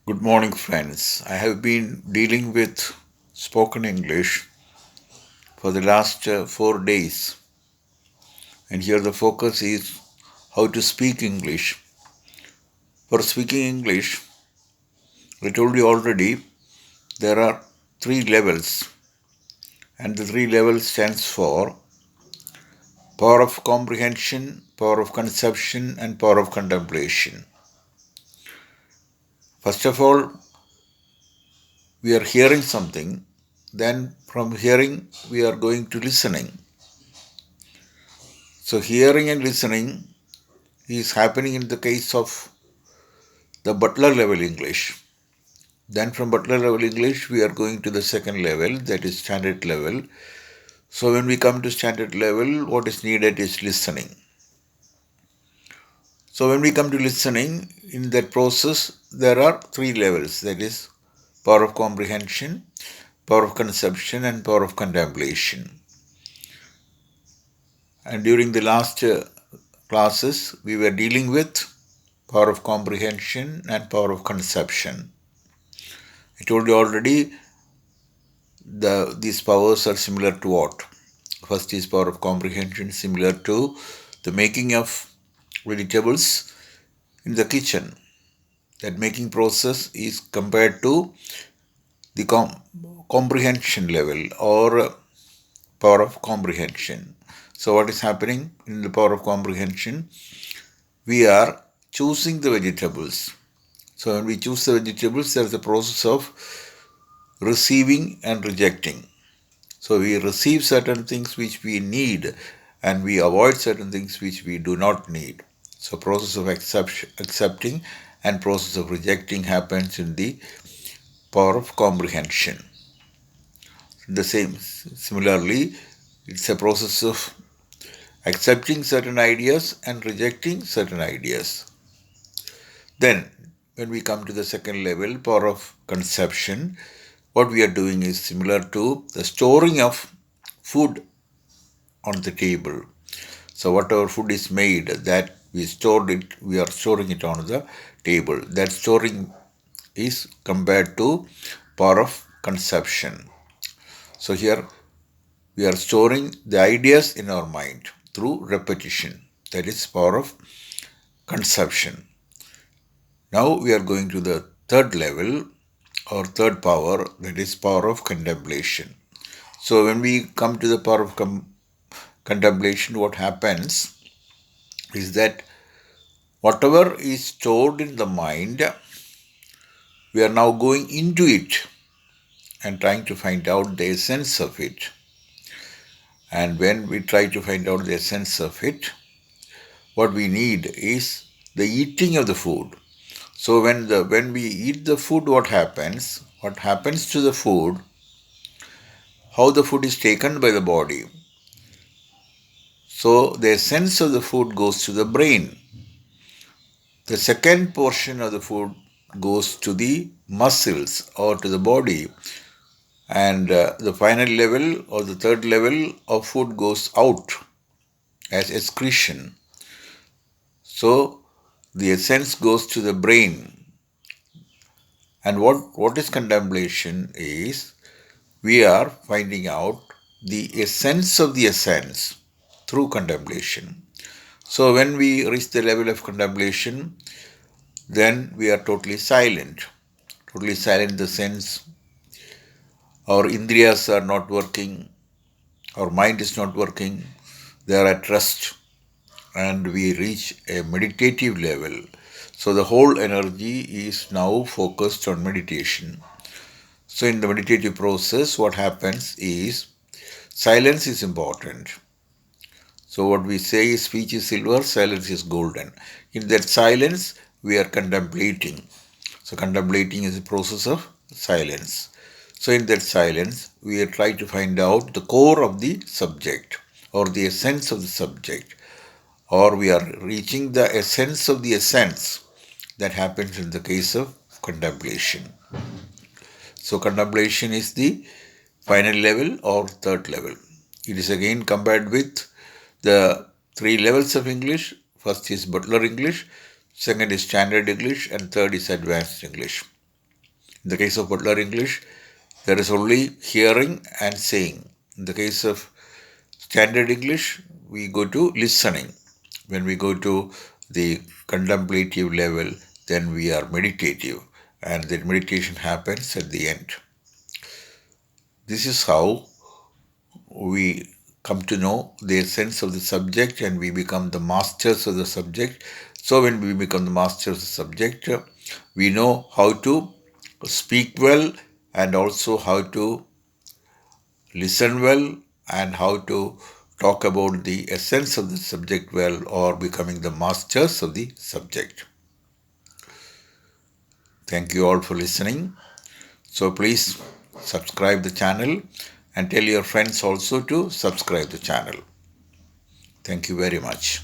Good morning, friends. I have been dealing with spoken English for the last 4 days, and here the focus is how to speak English. For speaking English, I told you already there are three levels, and the three levels stands for power of comprehension, power of conception, and power of contemplation. First of all, we are hearing something, then from hearing, we are going to listening. So, hearing and listening is happening in the case of the Butler level English. Then from Butler level English, we are going to the second level, that is standard level. So when we come to standard level, what is needed is listening. So when we come to listening, in that process, there are three levels, that is power of comprehension, power of conception, and power of contemplation. And during the last classes, we were dealing with power of comprehension and power of conception. I told you already these powers are similar to what? First is power of comprehension, similar to the making of vegetables in the kitchen. That making process is compared to the comprehension level or power of comprehension. So what is happening in the power of comprehension? We are choosing the vegetables. So when we choose the vegetables, there is a process of receiving and rejecting. So we receive certain things which we need and we avoid certain things which we do not need. So process of accepting and process of rejecting happens in the power of comprehension. Similarly, it's a process of accepting certain ideas and rejecting certain ideas. Then, when we come to the second level, power of conception, what we are doing is similar to the storing of food on the table. So whatever food is made, that we are storing it on the table. That storing is compared to power of conception. So here we are storing the ideas in our mind through repetition. That is power of conception. Now we are going to the third level or third power, that is power of contemplation. So when we come to the power of contemplation, what happens is that whatever is stored in the mind, we are now going into it and trying to find out the essence of it. And when we try to find out the essence of it, what we need is the eating of the food. So when we eat the food, what happens? What happens to the food? How the food is taken by the body. So the essence of the food goes to the brain. The second portion of the food goes to the muscles or to the body, and the final level or the third level of food goes out as excretion. So the essence goes to the brain. And what is contemplation is we are finding out the essence of the essence through contemplation. So when we reach the level of contemplation, then we are totally silent. Totally silent in the sense our indriyas are not working, our mind is not working, they are at rest, and we reach a meditative level. So the whole energy is now focused on meditation. So in the meditative process, what happens is silence is important. So what we say is speech is silver, silence is golden. In that silence, we are contemplating. So contemplating is a process of silence. So in that silence, we are trying to find out the core of the subject or the essence of the subject, or we are reaching the essence of the essence. That happens in the case of contemplation. So contemplation is the final level or third level. It is again compared with the three levels of English. First is Butler English, second is Standard English, and third is Advanced English. In the case of Butler English, there is only hearing and saying. In the case of Standard English, we go to listening. When we go to the contemplative level, then we are meditative, and the meditation happens at the end. This is how we come to know the essence of the subject and we become the masters of the subject. So when we become the masters of the subject, we know how to speak well and also how to listen well and how to talk about the essence of the subject well, or becoming the masters of the subject. Thank you all for listening. So please subscribe the channel and tell your friends also to subscribe the channel. Thank you very much.